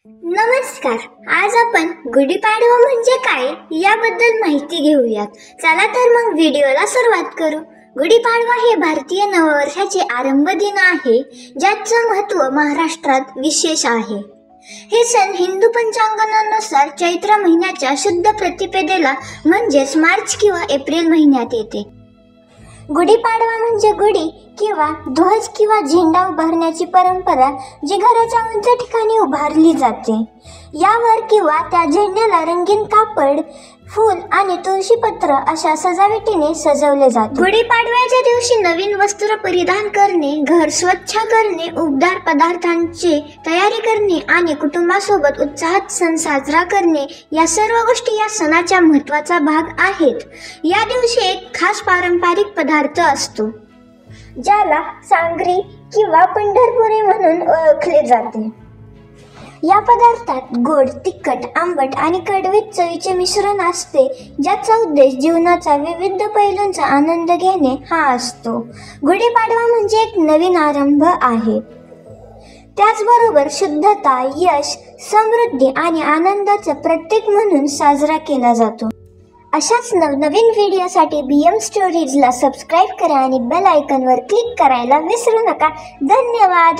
नमस्कार. आज आपण गुढीपाडवा म्हणजे काय याबद्दल माहिती घेऊयात. चला तर मग व्हिडिओला सुरुवात करू. गुढीपाडवा हे भारतीय नववर्षाचे आरंभ दिन आहे, ज्याचं महत्त्व महाराष्ट्रात विशेष आहे. हे सण हिंदू पंचांगानुसार चैत्र महिन्याच्या शुद्ध प्रतिपदेला म्हणजेच मार्च किंवा एप्रिल महिन्यात येते. गुढीपाडवा म्हणजे गुढी किंवा ध्वज किंवा झेंडा उभारण्याची परंपरा जी घराच्या उंच ठिकाणी उभारली जाते. यावर किंवा त्या झेंड्याला रंगीन कापड, फूल आणि तुळशीपत्र अशा सजावटीने सजवले जाते. गुढीपाडव्याच्या दिवशी नवीन वस्त्र परिधान करणे, घर स्वच्छ करणे, उबदार पदार्थांची तयारी करणे आणि कुटुंबासोबत उत्साहात सण साजरा करणे या सर्व गोष्टी या सणाच्या महत्त्वाचा भाग आहेत. या दिवशी एक खास पारंपरिक पदार्थ असतो ज्याला सांगरी किंवा पंढरपुरी म्हणून ओळखले जाते. या पदार्थात गोड, तिखट, आंबट आणि कडवीत चवीचे मिश्रण असते, ज्याचा उद्देश जीवनाचा विविध पैलूंचा आनंद घेणे हा असतो. गुढीपाडवा म्हणजे एक नवीन आरंभ आहे. त्याचबरोबर शुद्धता, यश, समृद्धी आणि आनंदाचं प्रतीक म्हणून साजरा केला जातो. अशाच नवनवीन व्हिडिओसाठी BM स्टोरीजला सबस्क्राईब करा आणि बेल आयकॉनवर क्लिक करायला विसरू नका. धन्यवाद.